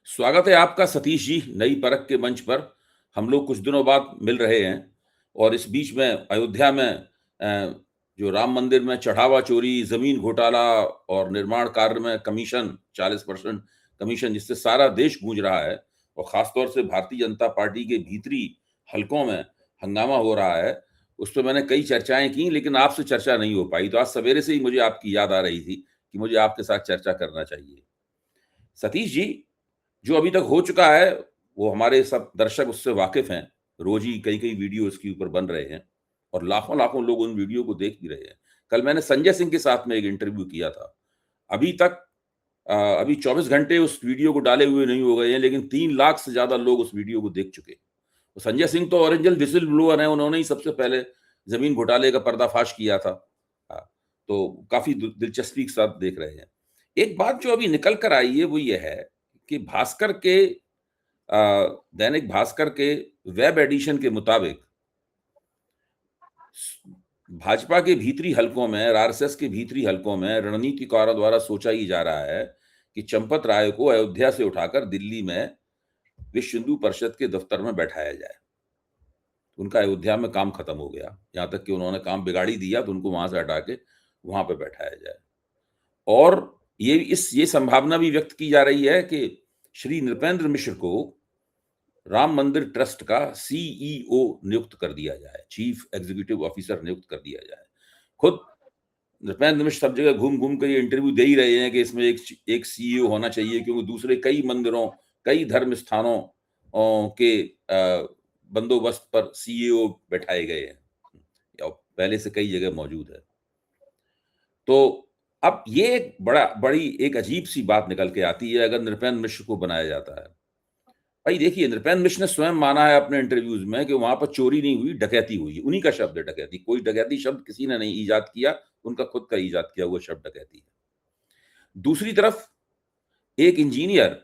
स्वागत है आपका सतीश जी नई परख के मंच पर। हम लोग कुछ दिनों बाद मिल रहे हैं और इस बीच में अयोध्या में जो राम मंदिर में चढ़ावा चोरी, जमीन घोटाला और निर्माण कार्य में कमीशन 40% कमीशन जिससे सारा देश गूंज रहा है और खासतौर से भारतीय जनता पार्टी के भीतरी हलकों में हंगामा हो रहा है। उस पर मैंने कई चर्चाएं की लेकिन आपसे चर्चा नहीं हो पाई, तो आज सवेरे से ही मुझे आपकी याद आ रही थी कि मुझे आपके साथ चर्चा करना चाहिए। सतीश जी, जो अभी तक हो चुका है, वो हमारे सब दर्शक उससे वाकिफ़ हैं। रोज़ ही कई-कई वीडियो इसके ऊपर बन रहे हैं और लाखों-लाखों लोग उन वीडियो को देख भी रहे हैं। कल मैंने संजय सिंह के साथ में एक इंटरव्यू किया था। अभी तक अभी 24 घंटे उस वीडियो को डाले हुए नहीं हो गए हैं, लेकिन 3 लाख से ज़्यादा लोग उस वीडियो को देख चुके हैं। तो संजय सिंह तो ओरिजिनल व्हिसल ब्लोअर हैं, उन्होंने ही सबसे पहले ज़मीन घोटाले का पर्दाफ़ाश किया था। हाँ, तो काफ़ी दिलचस्पी के साथ देख रहे हैं। एक बात जो अभी निकल कर आई है, वो ये है कि दैनिक भास्कर के वेब एडिशन के मुताबिक भाजपा के भीतरी हलकों में और आरएसएस के भीतरी हलकों में रणनीतिकारों द्वारा सोचा ही जा रहा है कि चंपत राय को अयोध्या से उठाकर दिल्ली में विश्व हिंदू परिषद के दफ्तर में बैठाया जाए। उनका अयोध्या में काम खत्म हो गया, यहाँ तक कि उन्होंने काम बिगाड़ ही दिया, तो उनको वहां से हटा के वहां पे बैठाया जाए। और ये संभावना भी व्यक्त की जा रही है कि श्री नृपेंद्र मिश्र को राम मंदिर ट्रस्ट का सीईओ नियुक्त कर दिया जाए, चीफ एग्जीक्यूटिव ऑफिसर नियुक्त कर दिया जाए। खुद नृपेंद्र मिश्र सब जगह घूम-घूम कर ये इंटरव्यू दे ही रहे हैं कि इसमें एक सीईओ होना चाहिए, क्योंकि दूसरे कई मंदिरों, कई धर्म स्थानों के बंदोबस्त पर सीईओ बैठाए गए हैं, या पहले से कई जगह मौजूद है। तो अब ये एक बड़ी एक अजीब-सी बात निकल के आती है अगर नृपेंद्र मिश्र को बनाया जाता है। भाई देखिए, नृपेंद्र मिश्र ने स्वयं माना है अपने इंटरव्यूज में कि वहां पर चोरी नहीं हुई, डकैती हुई है। उन्हीं का शब्द है डकैती, कोई डकैती शब्द किसी ने नहीं ईजाद किया, उनका खुद का ईजाद किया हुआ शब्द डकैती है। दूसरी तरफ एक इंजीनियर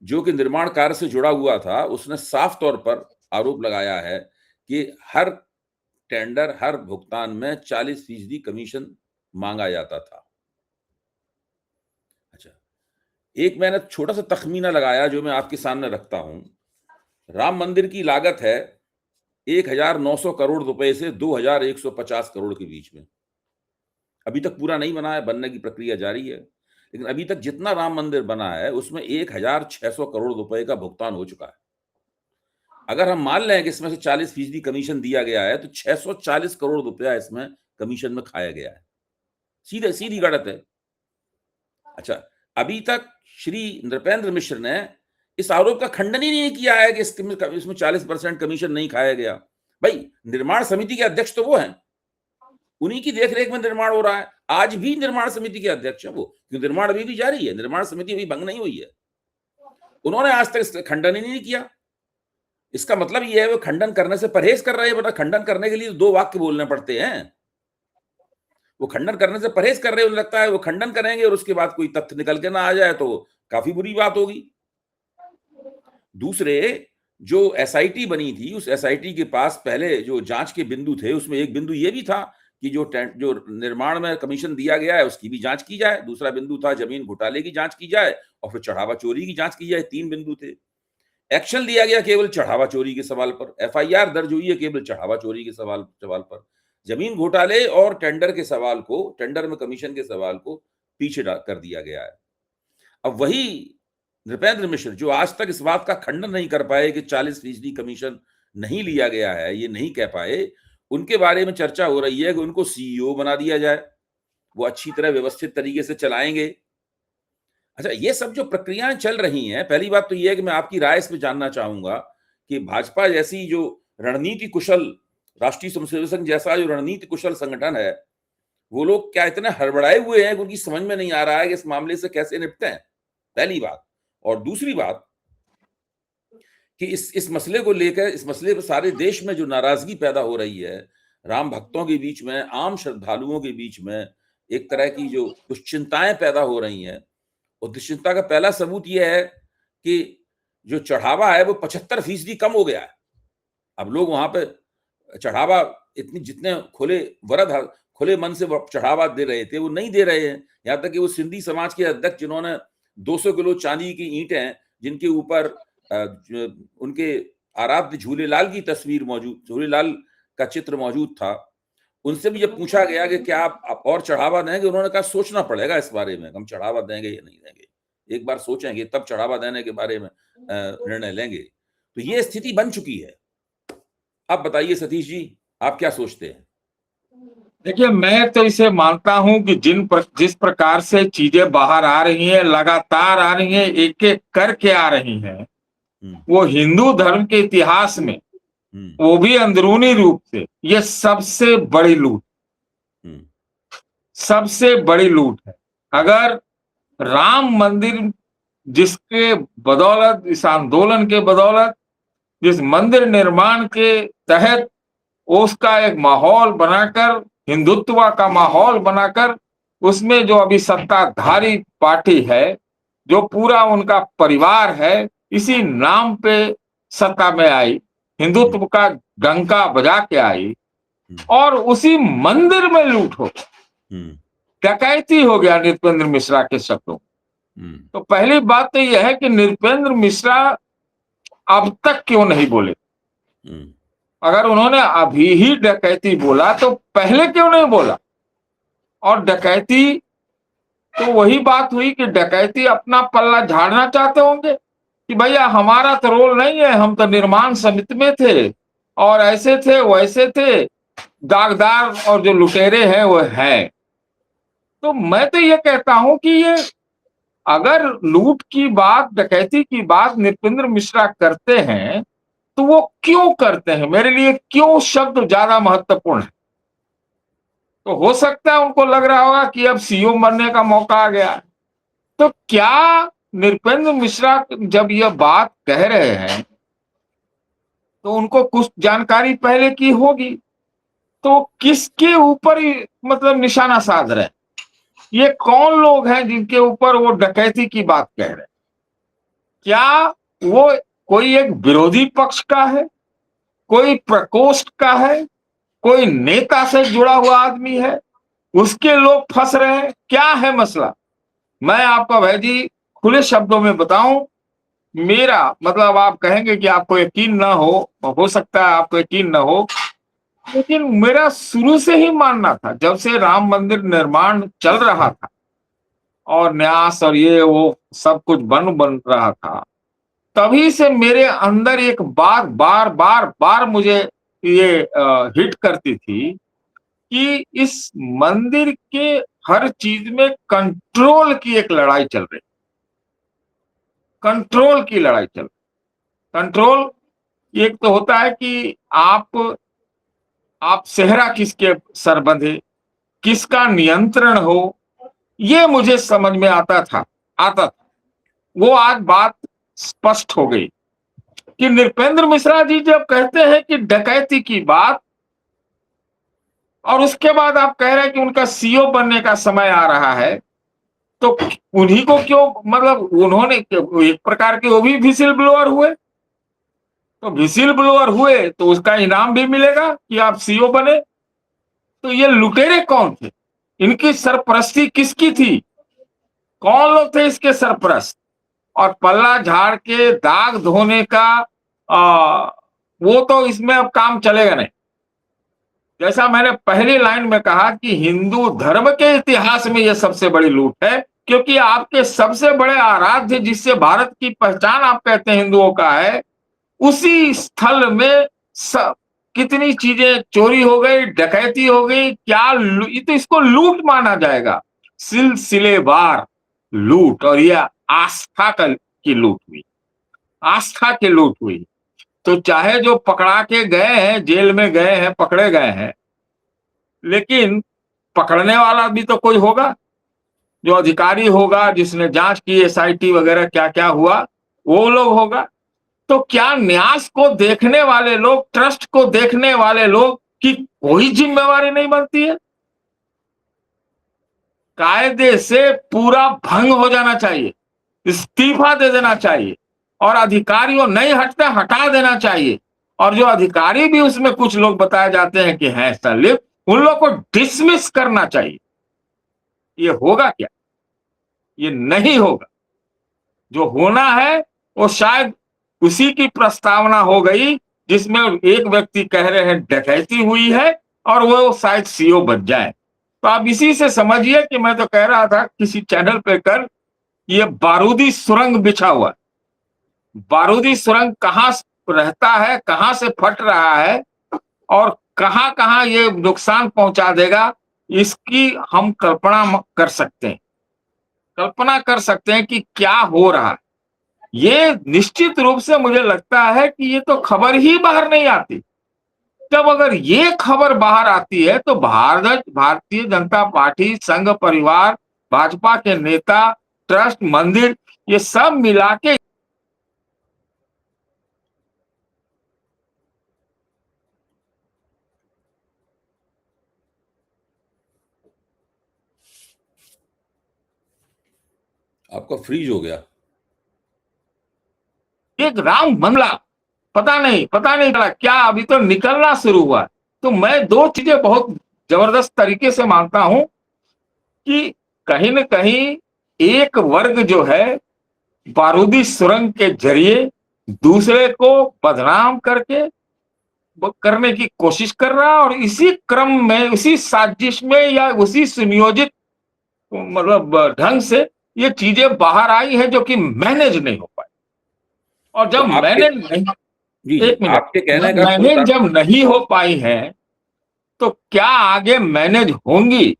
जो कि निर्माण कार्य से जुड़ा हुआ था, उसने साफ तौर पर आरोप लगाया है कि हर टेंडर, हर भुगतान में 40% कमीशन मांगा जाता था। अच्छा, एक मैंने छोटा सा तखमीना लगाया जो मैं आपके सामने रखता हूं। राम मंदिर की लागत है 1900 करोड़ रुपए से 2150 करोड़ के बीच में। अभी तक पूरा नहीं बना है, बनने की प्रक्रिया जारी है, लेकिन अभी तक जितना राम मंदिर बना है उसमें 1600 करोड़ रुपए का भुगतान हो चुका है। अगर हम मान लें कि इसमें से 40% कमीशन दिया गया है, तो 640 करोड़ रुपया इसमें कमीशन में खाया गया है। सीधे सीधी गणित है। अच्छा, अभी तक श्री नृपेंद्र मिश्र ने इस आरोप का खंडन ही नहीं किया है कि इसमें 40% कमीशन नहीं खाया गया। भाई, निर्माण समिति के अध्यक्ष तो वो हैं, उन्हीं की देखरेख में निर्माण हो रहा है। आज भी निर्माण समिति के अध्यक्ष हैं वो, क्योंकि निर्माण अभी भी जारी है, निर्माण समिति अभी भंग नहीं हुई है। उन्होंने आज तक इसका खंडन ही नहीं किया। इसका मतलब ये है वो खंडन करने से परहेज कर रहे हैं, वरना खंडन करने के लिए 2 वाक्य बोलने पड़ते हैं। वो खंडन करने से परहेज कर रहे हैं, उन्हें लगता है वो खंडन करेंगे और उसके बाद कोई तथ्य निकल के ना आ जाए तो काफी बुरी बात होगी। दूसरे, जो एसआईटी बनी थी, उस एसआईटी के पास पहले जो जांच के बिंदु थे, उसमें एक बिंदु ये भी था कि जो निर्माण में कमीशन दिया गया है उसकी भी जांच की जाए। दूसरा बिंदु था जमीन घोटाले की जांच की जाए और फिर चढ़ावा चोरी की जांच की जाए। 3 बिंदु थे। एक्शन लिया गया केवल चढ़ावा चोरी के सवाल पर, एफआईआर दर्ज हुई है केवल चढ़ावा चोरी के सवाल सवाल पर। जमीन घोटाले और टेंडर में कमीशन के सवाल को पीछे कर दिया गया है। अब वही नृपेंद्र मिश्र जो आज तक इस बात का खंडन नहीं कर पाए कि 40% कमीशन नहीं लिया गया है, ये नहीं कह पाए, उनके बारे में चर्चा हो रही है कि उनको सीईओ बना दिया जाए, वो अच्छी तरह व्यवस्थित तरीके से चलाएंगे। अच्छा, ये सब जो प्रक्रियाएं चल रही हैं, पहली बात तो ये है कि मैं आपकी राय इस पे जानना चाहूंगा कि भाजपा जैसी जो रणनीति कुशल, राष्ट्रीय स्वयंसेवक संघ जैसा जो रणनीति कुशल संगठन है, वो लोग क्या इतने हड़बड़ाए हुए हैं कि उनकी समझ में नहीं आ रहा है कि इस मामले से कैसे निपटे हैं, पहली बात। और दूसरी बात कि इस मसले को लेकर, इस मसले पर सारे देश में जो नाराजगी पैदा हो रही है, राम भक्तों के बीच में, आम श्रद्धालुओं के बीच में एक तरह की जो दुश्चिंताएं पैदा हो रही हैं, और दुश्चिंता का पहला सबूत यह है कि जो चढ़ावा है वो 75% कम हो गया है। अब लोग वहां पे चढ़ावा जितने खुले मन से चढ़ावा दे रहे थे वो नहीं दे रहे हैं। यहां तक कि वो सिंधी समाज के अध्यक्ष जिन्होंने 200 किलो चांदी की ईंटें जिनके ऊपर उनके आराध्य झूलेलाल की तस्वीर मौजूद, झूलेलाल का चित्र मौजूद था, उनसे भी जब पूछा गया कि क्या आप और चढ़ावा देंगे, उन्होंने कहा सोचना पड़ेगा इस बारे में, हम चढ़ावा देंगे या नहीं देंगे, एक बार सोचेंगे तब चढ़ावा देने के बारे में निर्णय लेंगे। तो ये स्थिति बन चुकी है। आप बताइए सतीश जी, आप क्या सोचते हैं? देखिए, मैं तो इसे मानता हूं कि जिस प्रकार से चीजें बाहर आ रही हैं, लगातार आ रही हैं, एक एक करके आ रही हैं, वो हिंदू धर्म के इतिहास में, वो भी अंदरूनी रूप से, ये सबसे बड़ी लूट, सबसे बड़ी लूट है। अगर राम मंदिर, जिसके बदौलत, इस आंदोलन के बदौलत, जिस मंदिर निर्माण के तहत उसका एक माहौल बनाकर, हिंदुत्व का माहौल बनाकर, उसमें जो अभी सत्ताधारी पार्टी है, जो पूरा उनका परिवार है, इसी नाम पे सत्ता में आई, हिंदुत्व का डंका बजा के आई, और उसी मंदिर में लूट हो, डकैती हो गया नृपेंद्र मिश्रा के शब्दों। तो पहली बात तो यह है कि नृपेंद्र मिश्रा अब तक क्यों नहीं बोले? अगर उन्होंने अभी ही डकैती बोला तो पहले क्यों नहीं बोला? और डकैती, तो वही बात हुई कि डकैती अपना पल्ला झाड़ना चाहते होंगे कि भैया हमारा तो रोल नहीं है, हम तो निर्माण समिति में थे और ऐसे थे वैसे थे, दागदार और जो लुटेरे हैं वो हैं। तो मैं तो ये कहता हूं कि ये, अगर लूट की बात, डकैती की बात नृपेंद्र मिश्रा करते हैं, तो वो क्यों करते हैं? मेरे लिए क्यों शब्द ज्यादा महत्वपूर्ण है। तो हो सकता है उनको लग रहा होगा कि अब सीओ बनने का मौका आ गया। तो क्या नृपेंद्र मिश्रा जब यह बात कह रहे हैं तो उनको कुछ जानकारी पहले की होगी, तो किसके ऊपर मतलब निशाना साध रहे हैं? ये कौन लोग हैं जिनके ऊपर वो डकैती की बात कह रहे हैं? क्या वो कोई एक विरोधी पक्ष का है, कोई प्रकोष्ठ का है, कोई नेता से जुड़ा हुआ आदमी है, उसके लोग फंस रहे हैं? क्या है मसला? मैं आपको भाई जी खुले शब्दों में बताऊं, मेरा मतलब, आप कहेंगे कि आपको यकीन ना हो सकता है आपको यकीन ना हो, लेकिन मेरा शुरू से ही मानना था, जब से राम मंदिर निर्माण चल रहा था और न्यास और ये वो सब कुछ बन रहा था, तभी से मेरे अंदर एक बात बार बार बार मुझे ये हिट करती थी कि इस मंदिर के हर चीज में कंट्रोल की एक लड़ाई चल रही, कंट्रोल की लड़ाई चल रही। कंट्रोल एक तो होता है कि आप सेहरा किसके सर बंधे, किसका नियंत्रण हो, ये मुझे समझ में आता था। वो आज बात स्पष्ट हो गई कि नृपेंद्र मिश्रा जी जब कहते हैं कि डकैती की बात, और उसके बाद आप कह रहे हैं कि उनका सीईओ बनने का समय आ रहा है, तो उन्हीं को क्यों, मतलब उन्होंने एक प्रकार के वो भी विसिल ब्लोअर हुए, तो विसिल ब्लोअर हुए तो उसका इनाम भी मिलेगा कि आप सीईओ बने। तो ये लुटेरे कौन थे? इनकी सरपरस्ती किसकी थी? कौन लोग थे इसके सरपरस्त? और पल्ला झाड़ के दाग धोने का वो तो इसमें अब काम चलेगा नहीं। जैसा मैंने पहली लाइन में कहा कि हिंदू धर्म के इतिहास में यह सबसे बड़ी लूट है, क्योंकि आपके सबसे बड़े आराध्य, जिससे भारत की पहचान आप कहते हैं हिंदुओं का है, उसी स्थल में कितनी चीजें चोरी हो गई, डकैती हो गई। क्या तो इसको लूट माना जाएगा? सिलसिलेवार लूट, और यह आस्था की लूट हुई, आस्था की लूट हुई। तो चाहे जो पकड़ा के गए हैं, जेल में गए हैं, पकड़े गए हैं, लेकिन पकड़ने वाला भी तो कोई होगा, जो अधिकारी होगा, जिसने जांच की, एसआईटी वगैरह क्या क्या हुआ, वो लोग होगा। तो क्या न्यास को देखने वाले लोग, ट्रस्ट को देखने वाले लोग की कोई जिम्मेवारी नहीं बनती है? कायदे से पूरा भंग हो जाना चाहिए, इस्तीफा दे देना चाहिए, और अधिकारियों नहीं हटते हटा देना चाहिए। और जो अधिकारी भी उसमें कुछ लोग बताए जाते हैं कि हैं संलिप्त, उन लोग को डिसमिस करना चाहिए। ये होगा क्या? ये नहीं होगा। जो होना है वो शायद उसी की प्रस्तावना हो गई जिसमें एक व्यक्ति कह रहे हैं डकैती हुई है और वो शायद सीओ बन जाए। तो आप इसी से समझिए कि मैं तो कह रहा था किसी चैनल पे कल, ये बारूदी सुरंग बिछा हुआ, बारूदी सुरंग कहाँ रहता है, कहाँ से फट रहा है और कहाँ कहाँ ये नुकसान पहुंचा देगा, इसकी हम कल्पना कर सकते हैं, कल्पना कर सकते हैं कि क्या हो रहा है। ये निश्चित रूप से मुझे लगता है कि ये तो खबर ही बाहर नहीं आती। जब अगर ये खबर बाहर आती है तो भारतीय जनता पार्टी, संघ परिवार, भाजपा के नेता, ट्रस्ट, मंदिर, ये सब मिला के आपका फ्रीज हो गया। एक राम मंडला, पता नहीं चला क्या, अभी तो निकलना शुरू हुआ। तो मैं दो चीजें बहुत जबरदस्त तरीके से मानता हूं कि कहीं न कहीं एक वर्ग जो है बारूदी सुरंग के जरिए दूसरे को बदनाम करके करने की कोशिश कर रहा है, और इसी क्रम में, उसी साजिश में या उसी सुनियोजित मतलब ढंग से ये चीजें बाहर आई है जो कि मैनेज नहीं हो पाई। और तो जब आपके मैनेज नहीं, जी, जी, एक मिनट, आपके कहने जब का मैनेज जब नहीं हो पाई है तो क्या आगे मैनेज होंगी,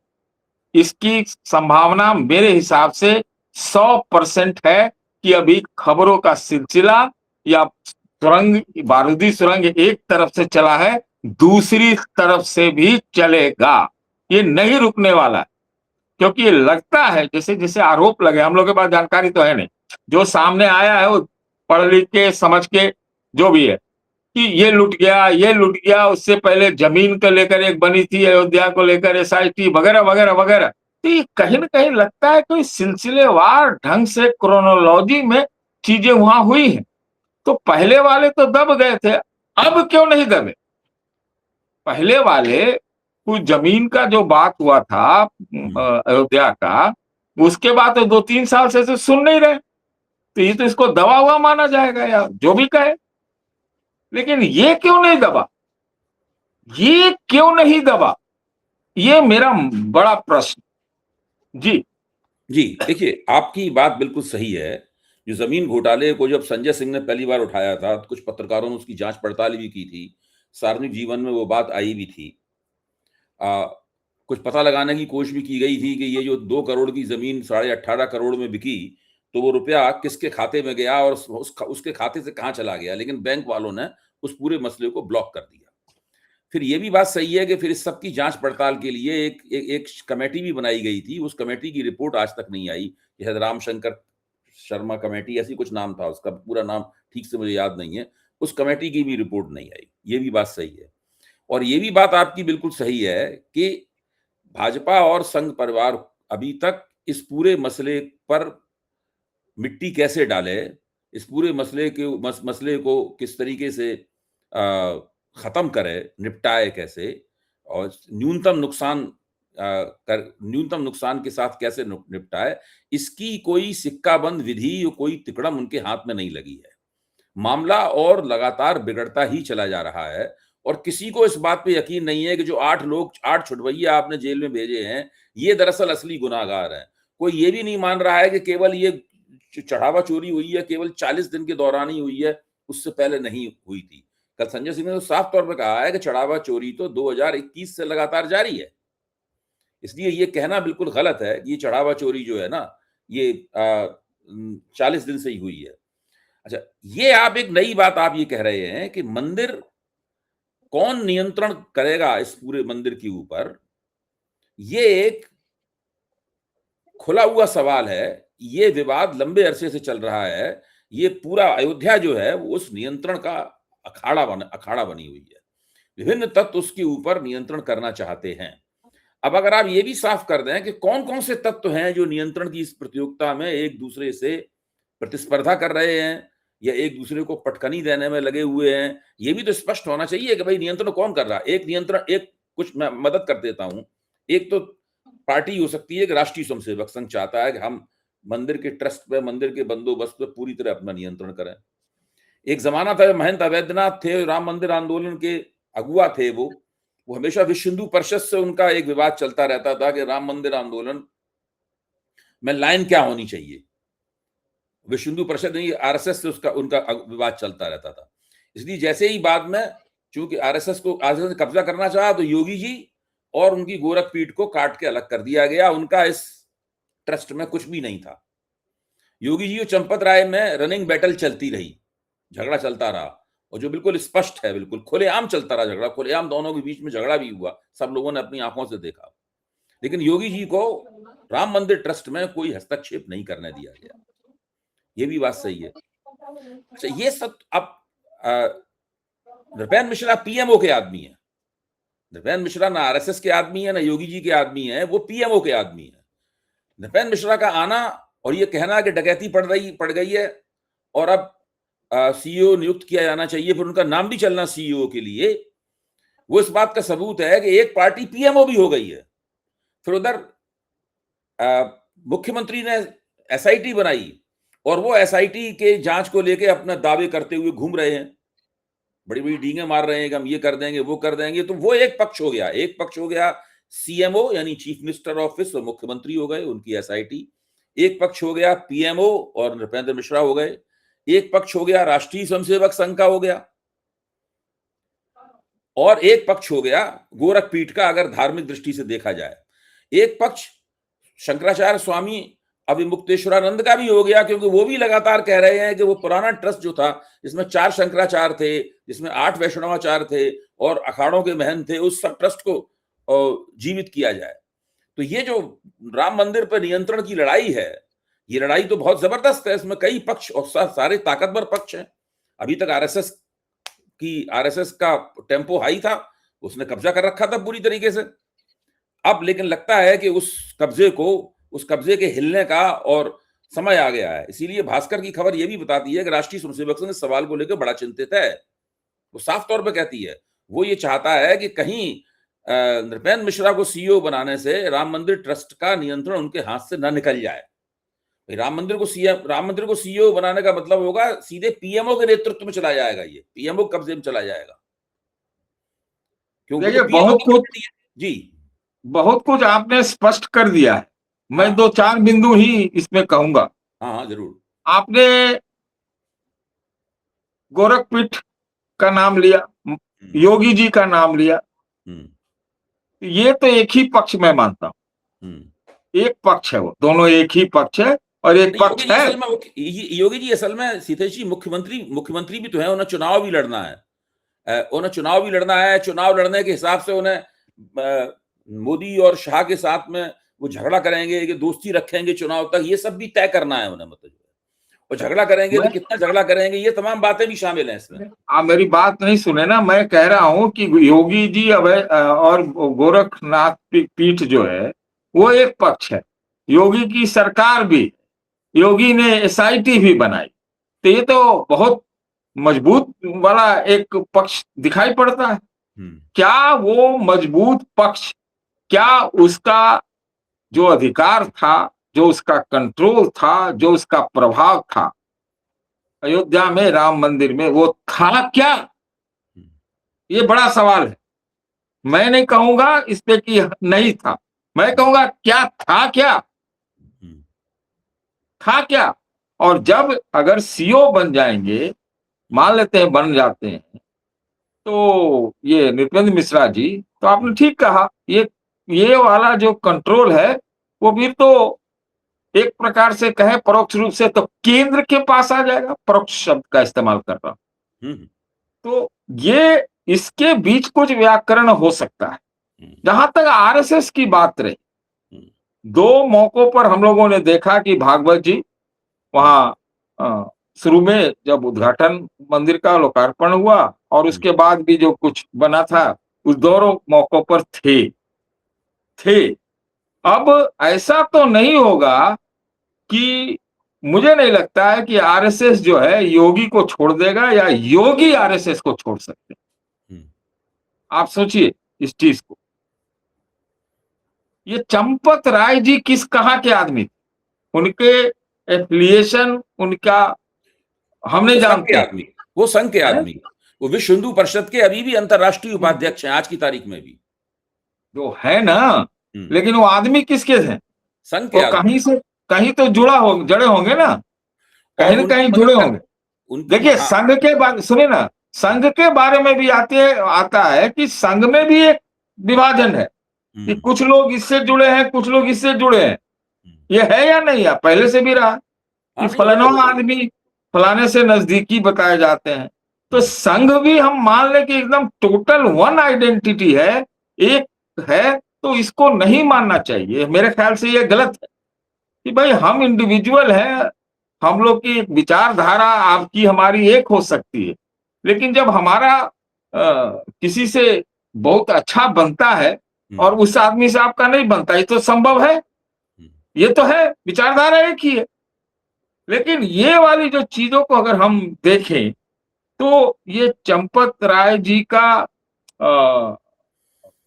इसकी संभावना मेरे हिसाब से 100% है कि अभी खबरों का सिलसिला या सुरंग, बारूदी सुरंग एक तरफ से चला है, दूसरी तरफ से भी चलेगा, ये नहीं रुकने वाला है। क्योंकि ये लगता है जैसे जैसे आरोप लगे, हम लोग के पास जानकारी तो है नहीं, जो सामने आया है वो पढ़ लिख के समझ के जो भी है कि ये लुट गया, ये लुट गया, उससे पहले जमीन को लेकर एक बनी थी, अयोध्या को लेकर एसआईटी वगैरह वगैरह वगैरह। तो ये कहीं ना कहीं लगता है कोई सिलसिलेवार ढंग से क्रोनोलॉजी में चीजें वहां हुई हैं। तो पहले वाले तो दब गए थे, अब क्यों नहीं दबे? पहले वाले कुछ जमीन का जो बात हुआ था अयोध्या का, उसके बाद तो 2-3 साल से सुन नहीं रहे, तो ये तो इसको दबा हुआ माना जाएगा या जो भी कहे। लेकिन ये क्यों नहीं दबा, ये क्यों नहीं दबा, ये मेरा बड़ा प्रश्न। जी। जी, देखिए आपकी बात बिल्कुल सही है। जो ज़मीन घोटाले को जब संजय सिंह ने पहली बार उठाया था, तो कुछ पत्रकारों ने उसकी जाँच-पड़ताल भी की थी। सार्वजनिक जीवन में वो बात आई भी थी। अ, कुछ पता लगाने की कोशिश भी की गई थी कि ये जो 2 करोड़ की ज़मीन 18.5 करोड़ में बिकी, तो वो रुपया किसके खाते में गया और उसके खाते से कहाँ चला गया। लेकिन बैंक वालों ने उस पूरे मसले को ब्लॉक कर दिया। फिर ये भी बात सही है कि फिर इस सब की जाँच-पड़ताल के लिए एक कमेटी भी बनाई गई थी। उस कमेटी की रिपोर्ट आज तक नहीं आई। शायद रामशंकर शर्मा कमेटी ऐसी कुछ नाम था उसका, पूरा नाम ठीक से मुझे याद नहीं है। उस कमेटी की भी रिपोर्ट नहीं आई। ये भी बात सही है। और ये भी बात आपकी बिल्कुल सही है कि भाजपा और संघ परिवार अभी तक इस पूरे मसले पर मिट्टी कैसे डाले, इस पूरे मसले को किस तरीके से खत्म करे, निपटाए कैसे और न्यूनतम नुकसान के साथ कैसे निपटाए, इसकी कोई सिक्काबंद विधि, कोई तिकड़म उनके हाथ में नहीं लगी है। मामला और लगातार बिगड़ता ही चला जा रहा है और किसी को इस बात पे यकीन नहीं है कि जो 8 छुटभैया आपने जेल में भेजे हैं, ये दरअसल असली गुनाहगार हैं। कोई ये भी नहीं मान रहा है कि केवल ये चढ़ावा चोरी हुई है, केवल 40 दिन के दौरान ही हुई है, उससे पहले नहीं हुई थी। कल संजय सिंह ने तो साफ तौर पे कहा है कि चढ़ावा चोरी तो 2021 से लगातार जारी है। इसलिए ये कहना बिल्कुल गलत है कि ये चढ़ावा चोरी जो है ना, ये 40 दिन से ही हुई है। अच्छा, ये आप एक नई बात आप ये कह रहे हैं कि मंदिर कौन नियंत्रण करेगा इस पूरे मंदिर के ऊपर? ये एक खुला हुआ सवाल है। ये विवाद लंबे अरसे से चल रहा है। ये पूरा अयोध्या जो है वो उस नियंत्रण का अखाड़ा बनी हुई है। विभिन्न तत्व उसके ऊपर नियंत्रण करना चाहते हैं। अब अगर आप ये भी साफ कर दें कि कौन-कौन से तत्व हैं जो नियंत्रण की इस प्रतियोगिता में एक-दूसरे से प्रतिस्पर्धा कर रहे हैं या एक-दूसरे को पटकनी देने में लगे हुए हैं, ये भी तो स्पष्ट होना चाहिए कि भाई नियंत्रण कौन कर रहा है? एक कुछ मैं मदद कर देता हूँ। एक तो पार्टी हो सकती है कि राष्ट्रीय स्वयंसेवक संघ चाहता है कि हम मंदिर के ट्रस्ट पे, मंदिर के बंदोबस्त पे पूरी तरह अपना नियंत्रण करें। एक जमाना था, महंत अवैधनाथ थे, राम मंदिर आंदोलन के अगुवा थे वो हमेशा विश्व हिंदू परिषद से उनका एक विवाद चलता रहता था कि राम मंदिर आंदोलन में लाइन क्या होनी चाहिए। विश्व हिंदू परिषद नहीं, आरएसएस से उसका उनका विवाद चलता रहता था। इसलिए जैसे ही बाद में चूंकि आरएसएस ने कब्जा करना चाहा, तो योगी जी और उनकी गोरख पीठ को काट के अलग कर दिया गया। उनका इस ट्रस्ट में कुछ भी नहीं था। योगी जी और चंपत राय में रनिंग बैटल चलती रही, झगड़ा चलता रहा, और जो बिल्कुल स्पष्ट है, बिल्कुल खुलेआम चलता रहा झगड़ा, खुलेआम दोनों के बीच में झगड़ा भी हुआ, सब लोगों ने अपनी आंखों से देखा। लेकिन योगी जी को राम मंदिर ट्रस्ट में कोई हस्तक्षेप नहीं करने दिया गया। ये भी बात सही है। अच्छा, ये सब अब नृपेंद्र मिश्रा पीएमओ के आदमी है। नृपेंद्र मिश्रा ना आरएसएस के आदमी है, ना योगी जी के आदमी है, वो पीएमओ के आदमी है। नृपेंद्र मिश्रा का आना और ये कहना कि डकैती पड़ गई है और अब सीईओ नियुक्त किया जाना चाहिए, फिर उनका नाम भी चलना सीईओ के लिए, वो इस बात का सबूत है कि एक पार्टी पीएमओ भी हो गई है। फिर उधर मुख्यमंत्री ने एसआईटी बनाई और वो एसआईटी के जांच को लेके अपना दावे करते हुए घूम रहे हैं, बड़ी बड़ी डींगे मार रहे हैं कि हम ये कर देंगे, वो कर देंगे। तो वो एक पक्ष हो गया। एक पक्ष हो गया सीएमओ यानी चीफ मिनिस्टर ऑफिस, और मुख्यमंत्री हो गए, उनकी एसआईटी। एक पक्ष हो गया पीएमओ और नृपेंद्र मिश्रा हो गए। एक पक्ष हो गया राष्ट्रीय स्वयंसेवक संघ का हो गया, और एक पक्ष हो गया गोरख पीठ का, अगर धार्मिक दृष्टि से देखा जाए। एक पक्ष शंकराचार्य स्वामी अविमुक्तेश्वरानंद का भी हो गया, क्योंकि वो भी लगातार कह रहे हैं कि वो पुराना ट्रस्ट जो था, जिसमें 4 शंकराचार्य थे, जिसमें 8 वैष्णवाचार्य थे और अखाड़ों के महंत थे, उस सब ट्रस्ट को जीवित किया जाए। तो ये जो राम मंदिर पर नियंत्रण की लड़ाई है, ये लड़ाई तो बहुत जबरदस्त है। इसमें कई पक्ष और सारे ताकतवर पक्ष हैं। अभी तक आरएसएस का टेम्पो हाई था, उसने कब्जा कर रखा था पूरी तरीके से। अब लेकिन लगता है कि उस कब्जे के हिलने का और समय आ गया है। इसीलिए भास्कर की खबर यह भी बताती है कि राष्ट्रीय स्वयंसेवक संघ इस सवाल को लेकर बड़ा चिंतित है। वो साफ तौर पे कहती है, वो ये चाहता है कि कहीं नृपेंद्र मिश्रा को सीईओ बनाने से राम मंदिर ट्रस्ट का नियंत्रण उनके हाथ से न निकल जाए। राम मंदिर को सीईओ बनाने का मतलब होगा सीधे पीएमओ के नेतृत्व में चला जाएगा, ये पीएमओ कब्जे में चला जाएगा, क्योंकि बहुत कुछ आपने स्पष्ट कर दिया है। मैं 2-4 बिंदु ही इसमें कहूंगा। हाँ, जरूर। आपने गोरखपीठ का नाम लिया, योगी जी का नाम लिया, ये तो एक ही पक्ष में मानता हूं। एक पक्ष है, वो दोनों एक ही पक्ष है, और एक पक्ष है योगी जी असल में सीतेश जी मुख्यमंत्री भी तो है, उन्हें चुनाव भी लड़ना है। चुनाव लड़ने के हिसाब से उन्हें मोदी और शाह के साथ में वो झगड़ा करेंगे कि दोस्ती रखेंगे चुनाव तक, ये सब भी तय करना है उन्हें, मतलब। और झगड़ा करेंगे तो कितना झगड़ा करेंगे, ये तमाम बातें भी शामिल हैं इसमें। आप मेरी बात नहीं सुने ना, मैं कह रहा हूं कि योगी जी और गोरखनाथ पीठ जो है वो एक पक्ष है। योगी की सरकार भी, योगी ने एसआईटी भी बनाई, तो ये तो बहुत मजबूत वाला एक पक्ष दिखाई पड़ता है। क्या वो मजबूत पक्ष, क्या उसका जो अधिकार था, जो उसका कंट्रोल था, जो उसका प्रभाव था अयोध्या में राम मंदिर में, वो था क्या? ये बड़ा सवाल है। मैं नहीं कहूंगा इस पे कि नहीं था, मैं कहूंगा क्या था, क्या था क्या? और जब अगर सीईओ बन जाएंगे, मान लेते हैं बन जाते हैं, तो ये नृपेंद्र मिश्रा जी, तो आपने ठीक कहा, ये वाला जो कंट्रोल है वो भी तो एक प्रकार से कहे परोक्ष रूप से तो केंद्र के पास आ जाएगा। परोक्ष शब्द का इस्तेमाल कर रहा हूं। तो ये इसके बीच कुछ व्याकरण हो सकता है। जहां तक आरएसएस की बात रही, 2 मौकों पर हम लोगों ने देखा कि भागवत जी वहां शुरू में जब उद्घाटन मंदिर का लोकार्पण हुआ और उसके बाद भी जो कुछ बना था, उस दोनों मौकों पर थे। अब ऐसा तो नहीं होगा कि, मुझे नहीं लगता है कि आरएसएस जो है योगी को छोड़ देगा या योगी आरएसएस को छोड़ सकते। आप सोचिए इस चीज को। ये चंपत राय जी कहां के आदमी थे? उनके एफिलिएशन, उनका हम नहीं वो संघ के जानते आदमी, वो संघ के हैं। आदमी, वो विश्व हिंदू परिषद के अभी भी अंतर्राष्ट्रीय उपाध्यक्ष हैं आज की तारीख में भी। जो है ना, हम्म, लेकिन वो आदमी किसके हैं? संघ के वो आदमी। कहीं से कहीं तो जुड़े होंगे ना, और कहीं ना उनकी कहीं जुड़े मदद कर होंगे। उनकी देखिए, हाँ। संघ के बारे सुने ना, संघ के बारे में भी आता है कि संघ में भी एक विभाजन है कि हम्म, कुछ लोग इससे जुड़े हैं, कुछ लोग इससे जुड़े हैं। हम्म, ये है या नहीं है? पहले से भी रहा कि हाँ नहीं वो फलाना तो आदमी फलाने से नजदीकी बताए जाते हैं। तो हम्म, संघ भी हम मान लें कि एकदम टोटल वन आइडेंटिटी है, एक है, तो इसको नहीं मानना चाहिए। मेरे ख्याल से ये गलत है कि भाई हम इंडिविजुअल हैं, हम लोग की एक विचारधारा आपकी हमारी एक हो सकती है, लेकिन जब हमारा किसी से बहुत अच्छा बनता है और हम्म, उस आदमी से आपका नहीं बनता, ये तो संभव है, हम्म, ये तो है, विचारधारा एक ही है। लेकिन ये वाली जो चीजों को अगर हम देखें, तो ये चंपत राय जी का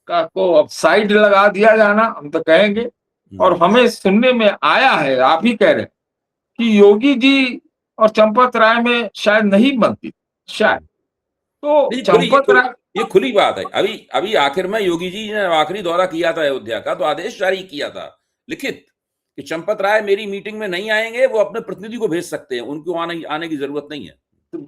को अब साइड लगा दिया जाना, हम तो कहेंगे। और हम्म। हमें सुनने में आया है, आप ही कह रहे हैं कि योगी जी और चंपत राय में शायद नहीं बनती, शायद। तो नहीं खुली चंपत राय ये खुली बात है। अभी अभी आखिर में योगी जी ने आखिरी दौरा किया था अयोध्या का, तो आदेश जारी किया था लिखित कि चंपत राय मेरी मीटिंग में नहीं आएंगे, वो अपने प्रतिनिधि को भेज सकते हैं, उनको आने आने की जरूरत नहीं है।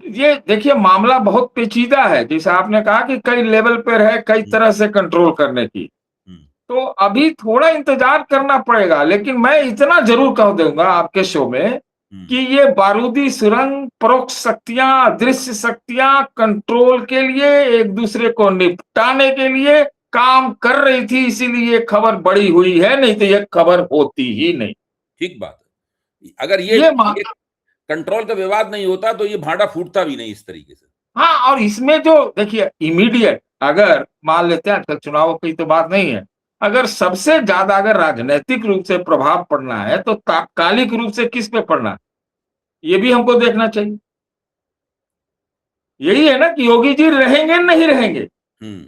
ये देखिए, मामला बहुत पेचीदा है, जैसे आपने कहा कि कई लेवल पर है, कई हम्म, तरह से कंट्रोल करने की। हम्म, तो अभी थोड़ा इंतजार करना पड़ेगा, लेकिन मैं इतना जरूर कह दूंगा आपके शो में कि हम्म, ये बारूदी सुरंग परोक्ष शक्तियां, अदृश्य शक्तियां कंट्रोल के लिए, एक दूसरे को निपटाने के लिए काम कर रही थी, इसीलिए खबर बड़ी हुई है, नहीं तो ये खबर होती ही नहीं। ठीक बात है। अगर ये ये कंट्रोल का विवाद नहीं होता तो ये भांडा फूटता भी नहीं इस तरीके से। हाँ, और इसमें जो देखिए इमीडिएट, अगर मान लेते हैं आजकल चुनावों की तो बात नहीं है, अगर सबसे ज्यादा अगर राजनीतिक रूप से प्रभाव पड़ना है तो तात्कालिक रूप से किस पे पड़ना है, ये भी हमको देखना चाहिए। यही है ना कि योगी जी रहेंगे नहीं रहेंगे। हम्म,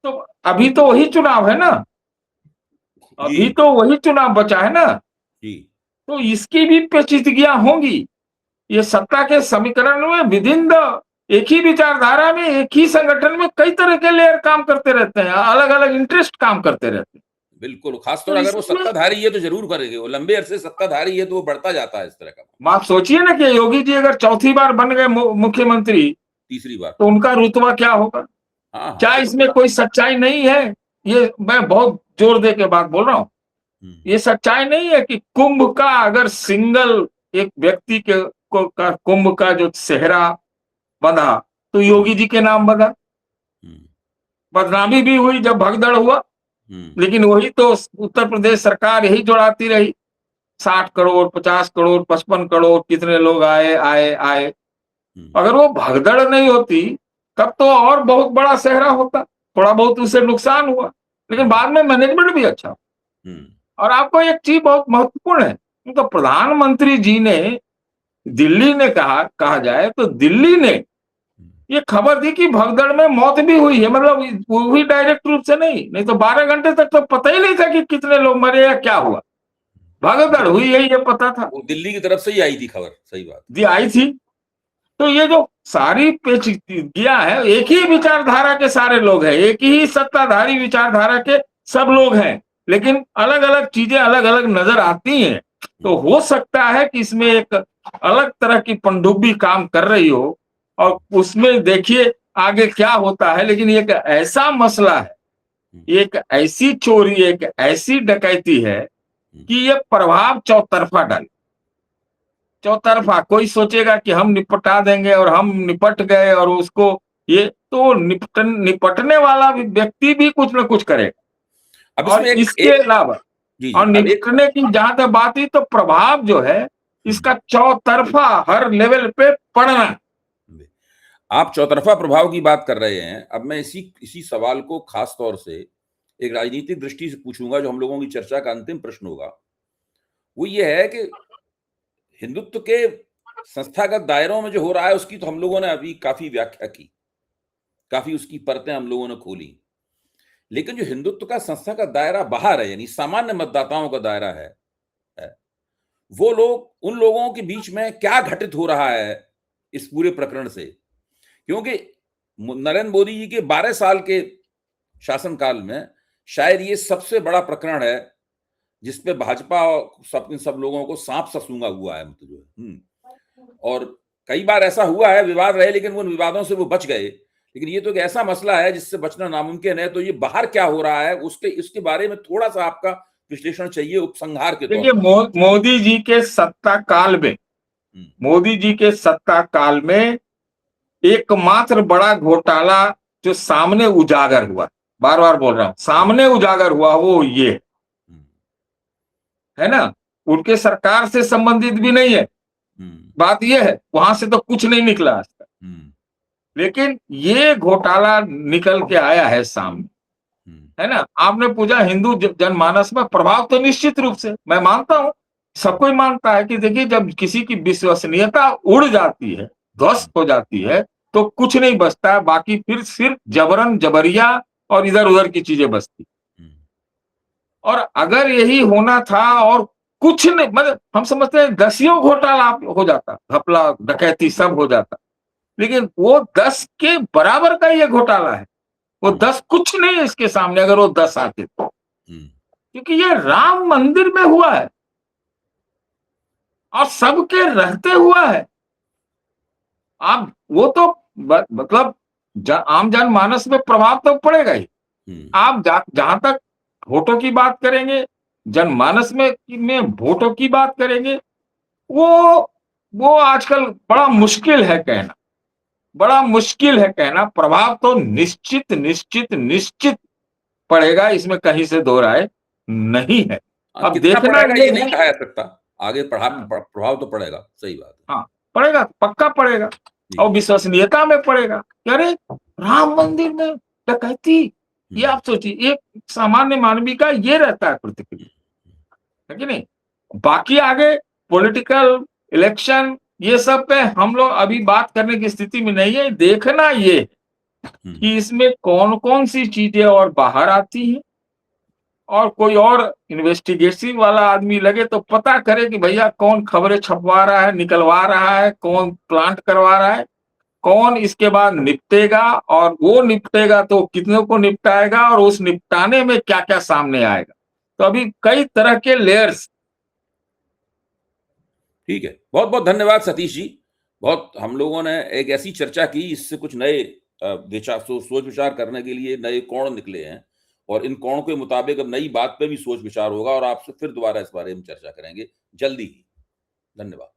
तो अभी तो वही चुनाव है ना, जी, अभी तो वही चुनाव बचा है ना। जी, तो इसकी भी पेचीदगियां होंगी। ये सत्ता के समीकरण में विदिन द एक ही विचारधारा में, एक ही संगठन में कई तरह के लेयर काम करते रहते हैं, अलग अलग इंटरेस्ट काम करते रहते हैं। बिल्कुल। खासतौर तो अगर वो इसमें सत्ताधारी है तो जरूर करेंगे, वो लंबे अरसे सत्ताधारी है तो वो बढ़ता जाता है इस तरह का। आप सोचिए ना कि योगी जी अगर चौथी बार बन गए मुख्यमंत्री, तीसरी बार। तो उनका रुतबा क्या होगा? हाँ हाँ क्या वो तो इसमें बात। कोई सच्चाई नहीं है? ये मैं बहुत जोर दे के बात बोल रहा हूं। हम्म, ये सच्चाई नहीं है कि कुंभ का अगर सिंगल एक व्यक्ति का कुंभ का जो सेहरा बंधा, तो हम्म, योगी जी के नाम बंधा। हम्म, बदनामी भी हुई जब भगदड़ हुआ, हम्म, लेकिन वही तो उत्तर प्रदेश सरकार यही जोड़ाती रही। 60 करोड़, 50 करोड़, 55 करोड़, कितने लोग आए आए आए। हम्म, अगर वो भगदड़ नहीं होती, तब तो और बहुत बड़ा सेहरा होता, थोड़ा बहुत उसे नुकसान हुआ, लेकिन हम्म, बाद में मैनेजमेंट भी अच्छा। हम्म, और आपको एक चीज बहुत महत्वपूर्ण है, तो प्रधानमंत्री जी ने, दिल्ली ने कहा जाए तो दिल्ली ने हम्म, ये खबर दी कि भगदड़ में मौत भी हुई है, मतलब वो भी डायरेक्ट रूप से नहीं, नहीं तो 12 घंटे तक तो पता ही नहीं था कि कितने लोग मरे या क्या हुआ। भगदड़ हुई है ये पता था, वो दिल्ली की तरफ से ही आई थी खबर, सही बात। दी आई थी। तो ये जो सारी पेचीदगियां है, एक ही विचारधारा के सारे लोग हैं, एक ही सत्ताधारी विचारधारा के सब लोग हैं, लेकिन अलग अलग चीजें अलग अलग नजर आती हैं। तो हो सकता है कि इसमें एक अलग तरह की पनडुब्बी काम कर रही हो, और उसमें देखिए आगे क्या होता है। लेकिन एक ऐसा मसला है, हम्म, एक ऐसी चोरी, एक ऐसी डकैती है हम्म, कि ये प्रभाव चौतरफा डाले। चौतरफा कोई सोचेगा कि हम निपटा देंगे और हम निपट गए, और उसको ये तो निपटने वाला भी व्यक्ति भी कुछ ना कुछ करेगा। अब और इसमें एक इसके एक अलावा, जी जी और अब एक निपटने की जहां तक बात ही, तो प्रभाव जो है हम्म, इसका चौतरफा हर लेवल पे पड़ना। आप चौतरफा प्रभाव की बात कर रहे हैं। अब मैं इसी इसी सवाल को खास तौर से एक राजनीतिक दृष्टि से पूछूंगा, जो हम लोगों की चर्चा का अंतिम प्रश्न होगा। वो ये है कि हिंदुत्व के संस्थागत दायरों में जो हो रहा है उसकी तो हम लोगों ने अभी काफी व्याख्या की, काफी उसकी परतें हम लोगों ने खोली। लेकिन जो हिंदुत्व का संस्थागत दायरा बाहर है, यानी सामान्य मतदाताओं का दायरा है, वो लोग, उन लोगों के बीच में क्या घटित हो रहा है इस पूरे प्रकरण से, क्योंकि नरेंद्र मोदी जी के 12 साल के शासनकाल में शायद ये सबसे बड़ा प्रकरण है जिसपे भाजपा सब लोगों को सांप सा सूंघा हुआ है, मतलब जो है। और कई बार ऐसा हुआ है, विवाद रहे, लेकिन उन विवादों से वो बच गए। लेकिन ये तो एक ऐसा मसला है जिससे बचना नामुमकिन है। तो ये बाहर क्या हो रहा है इसके बारे में थोड़ा सा आपका विश्लेषण चाहिए उपसंहार के तौर देखिए, पर। मोदी जी के सत्ता काल में, मोदी जी के सत्ता काल में एकमात्र बड़ा घोटाला जो सामने उजागर हुआ, बार बार बोल रहा हूं, सामने उजागर हुआ, वो ये है ना, उनके सरकार से संबंधित भी नहीं है। बात ये है, वहां से तो कुछ नहीं निकला आज तक, लेकिन ये घोटाला निकल के आया है सामने, है ना। आपने पूछा हिंदू जनमानस में प्रभाव, तो निश्चित रूप से मैं मानता हूं, सब कोई मानता है कि देखिए, जब किसी की विश्वसनीयता उड़ जाती है, ध्वस्त हो जाती है, तो कुछ नहीं बचता है, बाकी फिर सिर्फ जबरन जबरिया और इधर उधर की चीजें बचती। और अगर यही होना था और कुछ नहीं, मतलब हम समझते हैं 10 घोटाला हो जाता, घपला डकैती सब हो जाता, लेकिन वो 10 के बराबर का ये घोटाला है। वो 10 कुछ नहीं है इसके सामने, अगर वो 10 आते तो, क्योंकि ये राम मंदिर में हुआ है और सबके रहते हुआ है। आप वो तो मतलब आम जनमानस में प्रभाव तो पड़ेगा ही। आप जहां तक वोटों की बात करेंगे, जनमानस में वोटों की बात करेंगे, वो आजकल बड़ा मुश्किल है कहना, बड़ा मुश्किल है कहना। प्रभाव तो निश्चित निश्चित निश्चित पड़ेगा, इसमें कहीं से दो राय नहीं है। अब कितना देखना पड़ेगा ये ये नहीं कहा जा सकता, आगे प्रभाव तो पड़ेगा, सही बात है। हाँ, पड़ेगा, पक्का पड़ेगा, और विश्वसनीयता में पड़ेगा। अरे राम मंदिर में डकैती, ये आप सोचिए, एक सामान्य मानवी का ये रहता है प्रतिक्रिया, है कि नहीं। बाकी आगे पॉलिटिकल इलेक्शन ये सब पे हम लोग अभी बात करने की स्थिति में नहीं है। देखना ये कि इसमें कौन कौन सी चीजें और बाहर आती हैं, और कोई और इन्वेस्टिगेशन वाला आदमी लगे तो पता करे कि भैया कौन खबरें छपवा रहा है, निकलवा रहा है, कौन प्लांट करवा रहा है, कौन इसके बाद निपटेगा, और वो निपटेगा तो कितनों को निपटाएगा, और उस निपटाने में क्या क्या सामने आएगा। तो अभी कई तरह के लेयर्स। ठीक है, बहुत बहुत धन्यवाद सतीश जी। बहुत हम लोगों ने एक ऐसी चर्चा की, इससे कुछ नए सोच विचार करने के लिए नए कोण निकले हैं, और इन कोण के मुताबिक अब नई बात पे भी सोच विचार होगा, और आपसे फिर दोबारा इस बारे में चर्चा करेंगे जल्दी ही। धन्यवाद।